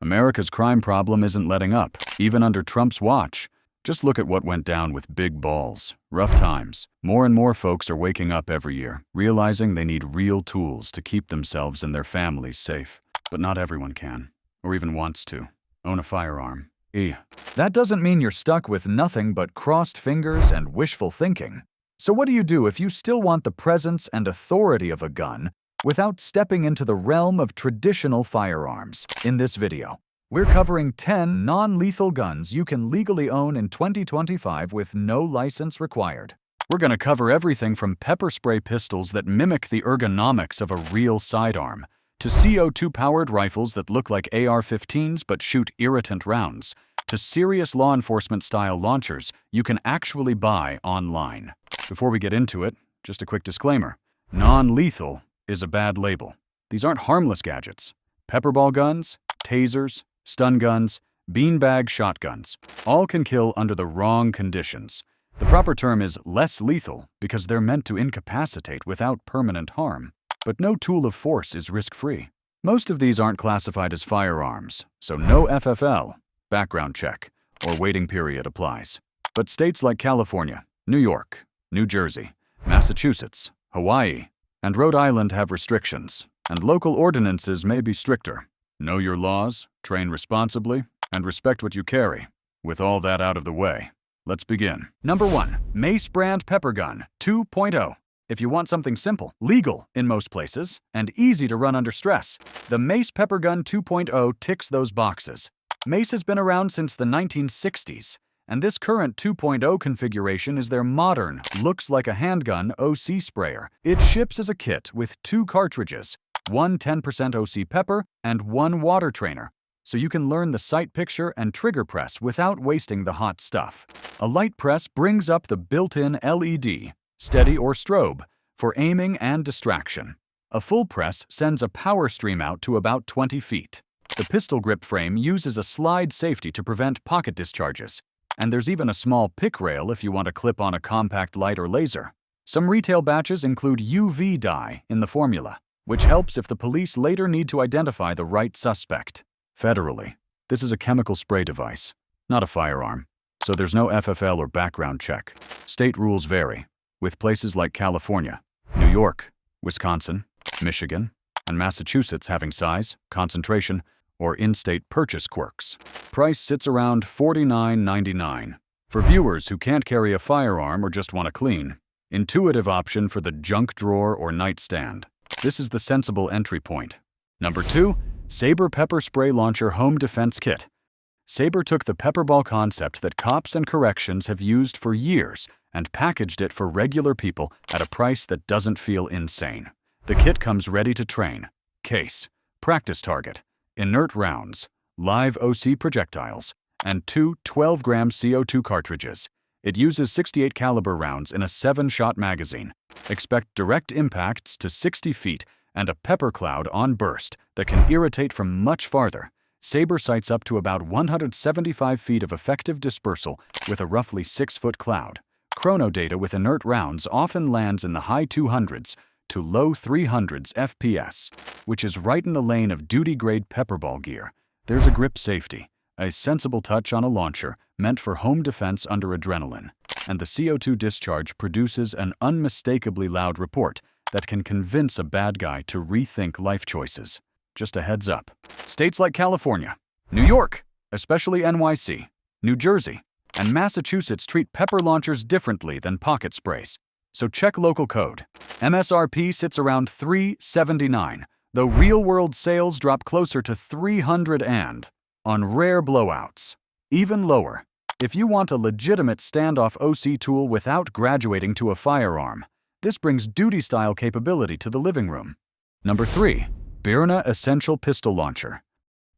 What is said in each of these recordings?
America's crime problem isn't letting up, even under Trump's watch. Just look at what went down with big balls. Rough times. More and more folks are waking up every year, realizing they need real tools to keep themselves and their families safe. But not everyone can, or even wants to, own a firearm. That doesn't mean you're stuck with nothing but crossed fingers and wishful thinking. So what do you do if you still want the presence and authority of a gun without stepping into the realm of traditional firearms? In this video, we're covering 10 non-lethal guns you can legally own in 2025 with no license required. We're going to cover everything from pepper spray pistols that mimic the ergonomics of a real sidearm, to CO2-powered rifles that look like AR-15s but shoot irritant rounds, to serious law enforcement-style launchers you can actually buy online. Before we get into it, just a quick disclaimer. Non-lethal is a bad label. These aren't harmless gadgets. PepperBall guns, tasers, stun guns, beanbag shotguns, all can kill under the wrong conditions. The proper term is less lethal because they're meant to incapacitate without permanent harm. But no tool of force is risk-free. Most of these aren't classified as firearms, so no FFL, background check, or waiting period applies. But states like California, New York, New Jersey, Massachusetts, Hawaii, and Rhode Island have restrictions, and local ordinances may be stricter. Know your laws, train responsibly, and respect what you carry. With all that out of the way, let's begin. Number 1. Mace brand pepper gun 2.0. If you want something simple, legal in most places, and easy to run under stress, the Mace Pepper Gun 2.0 ticks those boxes. Mace has been around since the 1960s, and this current 2.0 configuration is their modern, looks like a handgun OC sprayer. It ships as a kit with 2 cartridges, one 10% OC pepper and one water trainer, so you can learn the sight picture and trigger press without wasting the hot stuff. A light press brings up the built-in LED, steady or strobe, for aiming and distraction. A full press sends a power stream out to about 20 feet. The pistol grip frame uses a slide safety to prevent pocket discharges, and there's even a small pick rail if you want to clip on a compact light or laser. Some retail batches include UV dye in the formula, which helps if the police later need to identify the right suspect. Federally, this is a chemical spray device, not a firearm, so there's no FFL or background check. State rules vary, with places like California, New York, Wisconsin, Michigan, and Massachusetts having size, concentration, or in-state purchase quirks. Price sits around $49.99. For viewers who can't carry a firearm or just want a clean, intuitive option for the junk drawer or nightstand. This is the sensible entry point. Number 2. Sabre Pepper Spray Launcher Home Defense Kit. Sabre took the PepperBall concept that cops and corrections have used for years and packaged it for regular people at a price that doesn't feel insane. The kit comes ready to train. Case, practice target, inert rounds, live OC projectiles, and 2 12-gram CO2 cartridges. It uses 68 caliber rounds in a 7-shot magazine. Expect direct impacts to 60 feet and a pepper cloud on burst that can irritate from much farther. Sabre sights up to about 175 feet of effective dispersal with a roughly 6-foot cloud. Chrono data with inert rounds often lands in the high 200s to low 300s FPS, which is right in the lane of duty-grade PepperBall gear. There's a grip safety, a sensible touch on a launcher meant for home defense under adrenaline, and the CO2 discharge produces an unmistakably loud report that can convince a bad guy to rethink life choices. Just a heads up. States like California, New York, especially NYC, New Jersey, and Massachusetts treat pepper launchers differently than pocket sprays, so check local code. MSRP sits around $379, though real-world sales drop closer to $300 and, on rare blowouts, even lower. If you want a legitimate standoff OC tool without graduating to a firearm, this brings duty-style capability to the living room. Number 3. Byrna Essential Pistol Launcher.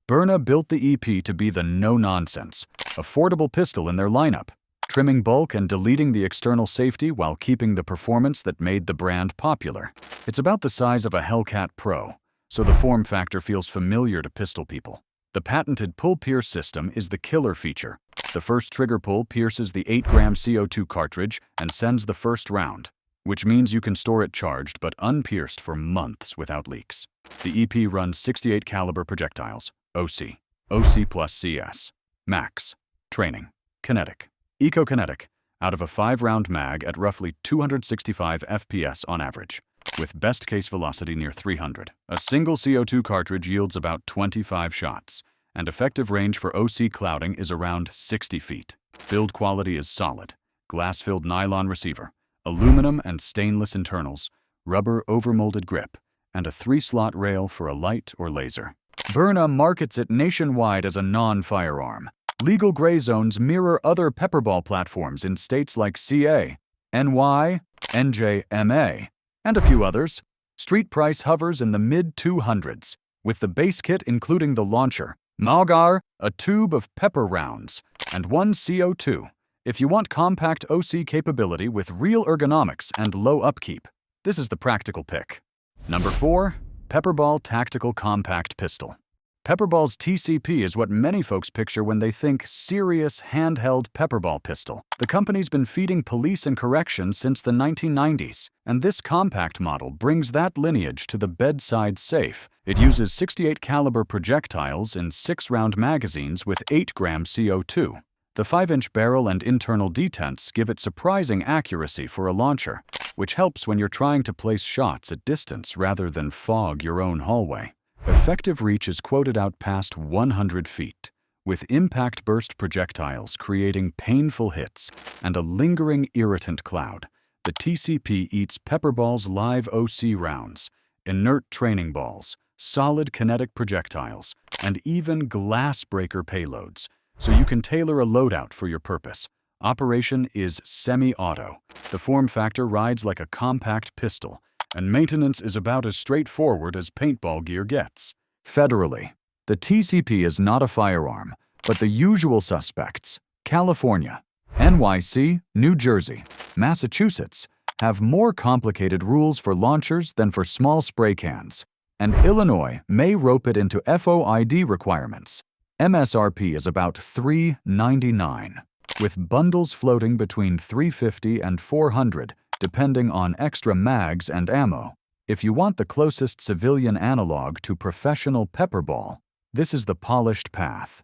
Berna built the EP to be the no-nonsense, affordable pistol in their lineup, trimming bulk and deleting the external safety while keeping the performance that made the brand popular. It's about the size of a Hellcat Pro, so the form factor feels familiar to pistol people. The patented pull-pierce system is the killer feature. The first trigger pull pierces the 8-gram CO2 cartridge and sends the first round, which means you can store it charged but unpierced for months without leaks. The EP runs 68 caliber projectiles, OC, OC plus CS. Max. Training. Kinetic. Eco-kinetic, out of a 5-round mag at roughly 265 FPS on average, with best case velocity near 300. A single CO2 cartridge yields about 25 shots, and effective range for OC clouding is around 60 feet. Build quality is solid. Glass-filled nylon receiver, aluminum and stainless internals, rubber overmolded grip, and a 3-slot rail for a light or laser. Berna markets it nationwide as a non-firearm. Legal gray zones mirror other PepperBall platforms in states like CA, NY, NJ, and a few others. Street price hovers in the mid-200s, with the base kit including the launcher, Malgar, a tube of pepper rounds, and 1 CO2. If you want compact OC capability with real ergonomics and low upkeep, this is the practical pick. Number 4. PepperBall Tactical Compact Pistol. PepperBall's TCP is what many folks picture when they think serious, handheld PepperBall pistol. The company's been feeding police and corrections since the 1990s, and this compact model brings that lineage to the bedside safe. It uses 68 caliber projectiles in 6-round magazines with 8-gram CO2. The 5-inch barrel and internal detents give it surprising accuracy for a launcher, which helps when you're trying to place shots at distance rather than fog your own hallway. Effective reach is quoted out past 100 feet, with impact burst projectiles creating painful hits and a lingering irritant cloud. The TCP eats PepperBall's live OC rounds, inert training balls, solid kinetic projectiles, and even glass breaker payloads, so you can tailor a loadout for your purpose. Operation is semi-auto. The form factor rides like a compact pistol, and maintenance is about as straightforward as paintball gear gets. Federally, the TCP is not a firearm, but the usual suspects, California, NYC, New Jersey, Massachusetts, have more complicated rules for launchers than for small spray cans, and Illinois may rope it into FOID requirements. MSRP is about $3.99, with bundles floating between $350 and $400, depending on extra mags and ammo. If you want the closest civilian analog to professional PepperBall, this is the polished path.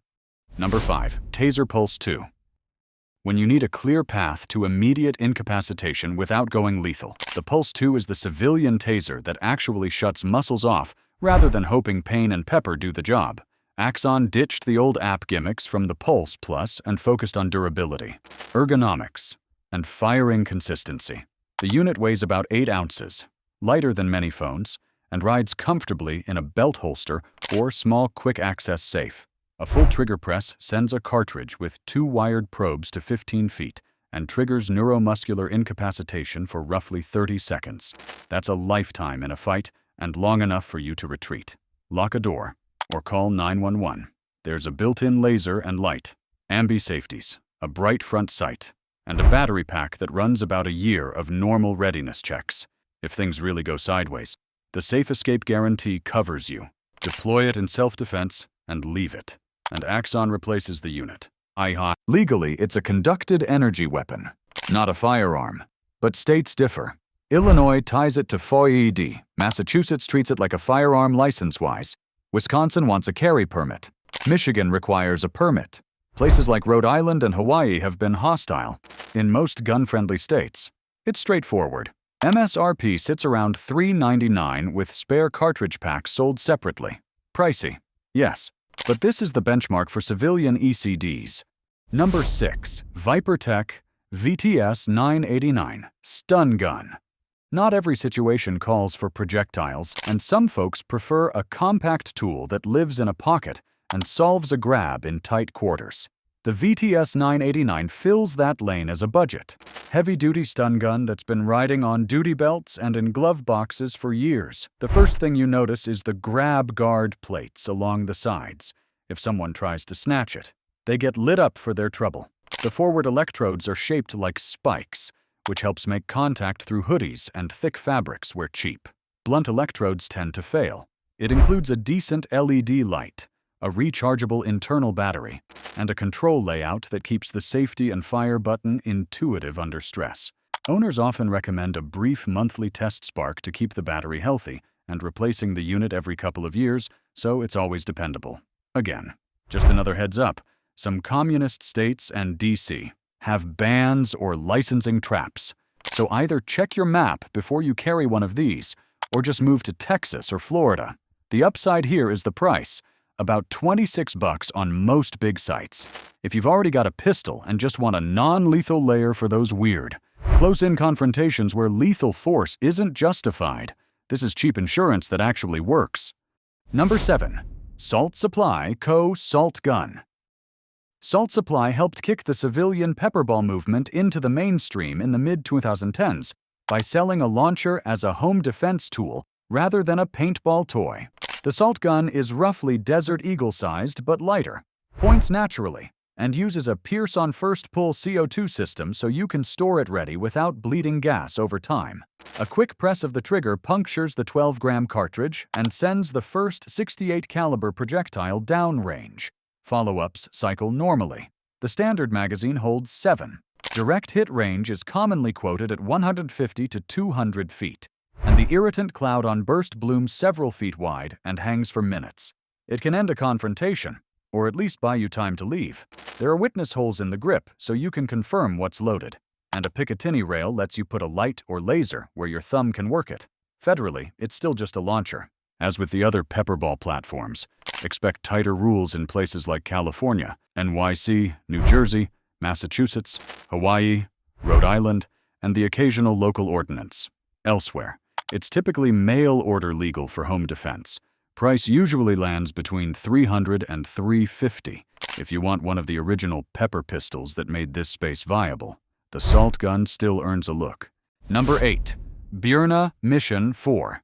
Number 5. Taser Pulse 2. When you need a clear path to immediate incapacitation without going lethal, the Pulse 2 is the civilian taser that actually shuts muscles off rather than hoping pain and pepper do the job. Axon ditched the old app gimmicks from the Pulse Plus and focused on durability, ergonomics, and firing consistency. The unit weighs about 8 ounces, lighter than many phones, and rides comfortably in a belt holster or small quick-access safe. A full trigger press sends a cartridge with 2 wired probes to 15 feet and triggers neuromuscular incapacitation for roughly 30 seconds. That's a lifetime in a fight and long enough for you to retreat. Lock a door or call 911. There's a built-in laser and light, ambi safeties, a bright front sight, and a battery pack that runs about a year of normal readiness checks. If things really go sideways, the Safe Escape Guarantee covers you. Deploy it in self-defense and leave it. And Axon replaces the unit. Legally, it's a conducted energy weapon, not a firearm. But states differ. Illinois ties it to FOID. Massachusetts treats it like a firearm license-wise. Wisconsin wants a carry permit. Michigan requires a permit. Places like Rhode Island and Hawaii have been hostile. In most gun-friendly states, it's straightforward. MSRP sits around $3.99 with spare cartridge packs sold separately. Pricey, yes, but this is the benchmark for civilian ECDs. Number 6. Vipertek VTS 989 Stun Gun. Not every situation calls for projectiles, and some folks prefer a compact tool that lives in a pocket and solves a grab in tight quarters. The VTS 989 fills that lane as a budget. Heavy-duty stun gun that's been riding on duty belts and in glove boxes for years. The first thing you notice is the grab guard plates along the sides. If someone tries to snatch it, they get lit up for their trouble. The forward electrodes are shaped like spikes, which helps make contact through hoodies and thick fabrics where cheap. Blunt electrodes tend to fail. It includes a decent LED light, a rechargeable internal battery, and a control layout that keeps the safety and fire button intuitive under stress. Owners often recommend a brief monthly test spark to keep the battery healthy and replacing the unit every couple of years, so it's always dependable. Again, Just another heads up, some communist states and DC have bans or licensing traps. So either check your map before you carry one of these, or just move to Texas or Florida. The upside here is the price, about $26 on most big sites. If you've already got a pistol and just want a non-lethal layer for those weird, close-in confrontations where lethal force isn't justified, this is cheap insurance that actually works. Number 7. Salt Supply Co. Salt Gun. Salt Supply helped kick the civilian PepperBall movement into the mainstream in the mid-2010s by selling a launcher as a home defense tool rather than a paintball toy. The Salt Gun is roughly Desert Eagle-sized but lighter, points naturally, and uses a Pierce-on-first pull CO2 system so you can store it ready without bleeding gas over time. A quick press of the trigger punctures the 12-gram cartridge and sends the first 68 caliber projectile downrange. Follow-ups cycle normally. The standard magazine holds 7. Direct hit range is commonly quoted at 150 to 200 feet, and the irritant cloud on burst blooms several feet wide and hangs for minutes. It can end a confrontation, or at least buy you time to leave. There are witness holes in the grip so you can confirm what's loaded, and a Picatinny rail lets you put a light or laser where your thumb can work it. Federally, it's still just a launcher. As with the other PepperBall platforms, expect tighter rules in places like California, NYC, New Jersey, Massachusetts, Hawaii, Rhode Island, and the occasional local ordinance. Elsewhere, it's typically mail-order legal for home defense. Price usually lands between $300 and $350 if you want one of the original pepper pistols that made this space viable. The Salt Gun still earns a look. Number 8. Byrna Mission 4.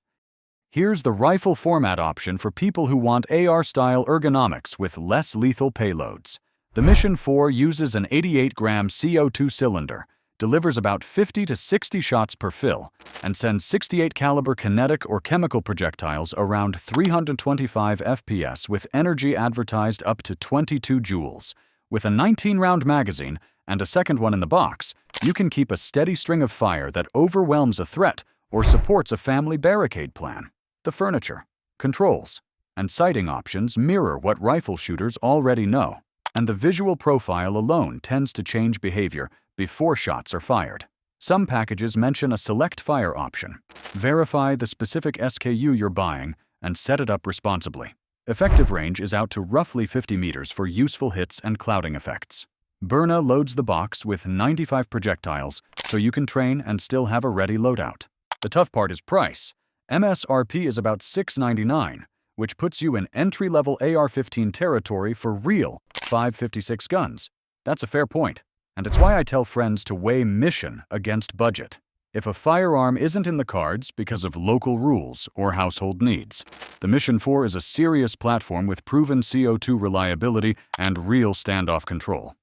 Here's the rifle format option for people who want AR-style ergonomics with less lethal payloads. The Mission 4 uses an 88-gram CO2 cylinder, delivers about 50 to 60 shots per fill, and sends 68 caliber kinetic or chemical projectiles around 325 FPS with energy advertised up to 22 joules. With a 19-round magazine and a second one in the box, you can keep a steady string of fire that overwhelms a threat or supports a family barricade plan. The furniture, controls, and sighting options mirror what rifle shooters already know, and the visual profile alone tends to change behavior before shots are fired. Some packages mention a select fire option. Verify the specific SKU you're buying and set it up responsibly. Effective range is out to roughly 50 meters for useful hits and clouding effects. Berna loads the box with 95 projectiles so you can train and still have a ready loadout. The tough part is price. MSRP is about $699, which puts you in entry-level AR-15 territory for real 5.56 guns. That's a fair point, and it's why I tell friends to weigh mission against budget. If a firearm isn't in the cards because of local rules or household needs, the Mission 4 is a serious platform with proven CO2 reliability and real standoff control.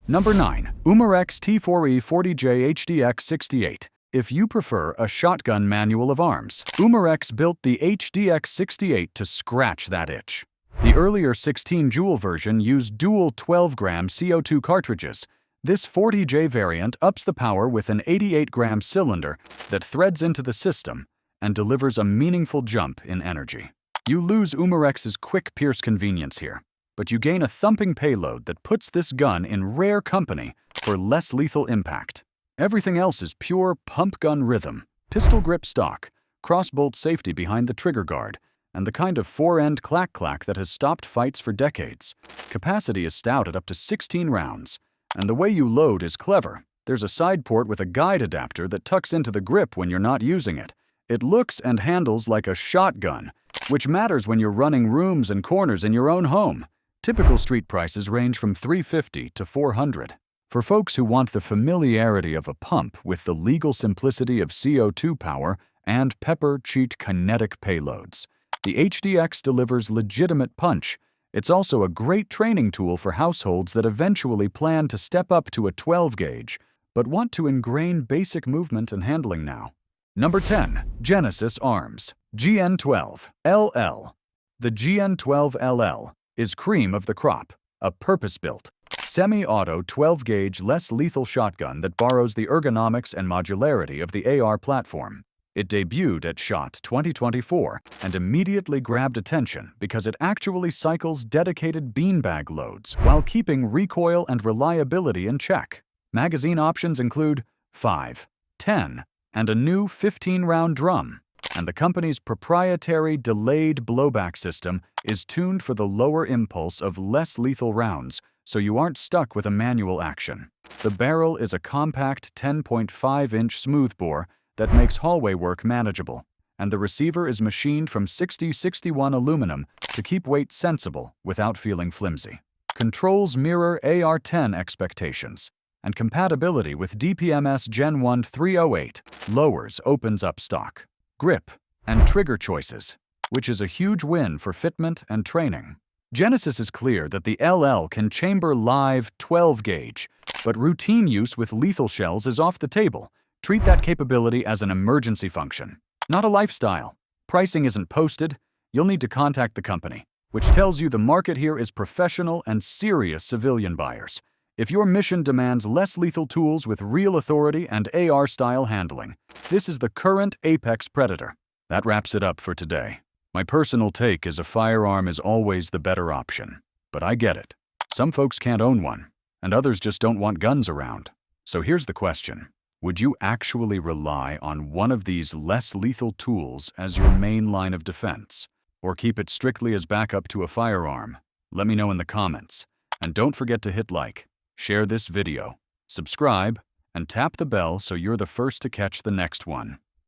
Number 9. Umarex T4E HDX 68. If you prefer a shotgun manual of arms, Umarex built the HDX 68 to scratch that itch. The earlier 16-joule version used dual 12-gram CO2 cartridges. This 40J variant ups the power with an 88-gram cylinder that threads into the system and delivers a meaningful jump in energy. You lose Umarex's quick pierce convenience here, but you gain a thumping payload that puts this gun in rare company for less lethal impact. Everything else is pure pump gun rhythm, pistol grip stock, crossbolt safety behind the trigger guard, and the kind of fore-end clack-clack that has stopped fights for decades. Capacity is stout at up to 16 rounds, and the way you load is clever. There's a side port with a guide adapter that tucks into the grip when you're not using it. It looks and handles like a shotgun, which matters when you're running rooms and corners in your own home. Typical street prices range from $350 to $400. For folks who want the familiarity of a pump with the legal simplicity of CO2 power and pepper-cheat kinetic payloads, the HDX delivers legitimate punch. It's also a great training tool for households that eventually plan to step up to a 12-gauge, but want to ingrain basic movement and handling now. Number 10. Genesis Arms GN12 LL. The GN12 LL is cream of the crop, a purpose-built, semi-auto 12-gauge less lethal shotgun that borrows the ergonomics and modularity of the AR platform. It debuted at SHOT 2024 and immediately grabbed attention because it actually cycles dedicated beanbag loads while keeping recoil and reliability in check. Magazine options include 5, 10, and a new 15-round drum. And the company's proprietary delayed blowback system is tuned for the lower impulse of less lethal rounds, so you aren't stuck with a manual action. The barrel is a compact 10.5-inch smoothbore that makes hallway work manageable, and the receiver is machined from 6061 aluminum to keep weight sensible without feeling flimsy. Controls mirror AR-10 expectations, and compatibility with DPMS Gen 1 308 lowers opens up stock, grip, and trigger choices, which is a huge win for fitment and training. Genesis is clear that the LL can chamber live 12-gauge, but routine use with lethal shells is off the table. Treat that capability as an emergency function, not a lifestyle. Pricing isn't posted. You'll need to contact the company, which tells you the market here is professional and serious civilian buyers. If your mission demands less lethal tools with real authority and AR-style handling, this is the current apex predator. That wraps it up for today. My personal take is a firearm is always the better option, but I get it. Some folks can't own one, and others just don't want guns around. So here's the question. Would you actually rely on one of these less lethal tools as your main line of defense, or keep it strictly as backup to a firearm? Let me know in the comments. And don't forget to hit like, share this video, subscribe, and tap the bell so you're the first to catch the next one.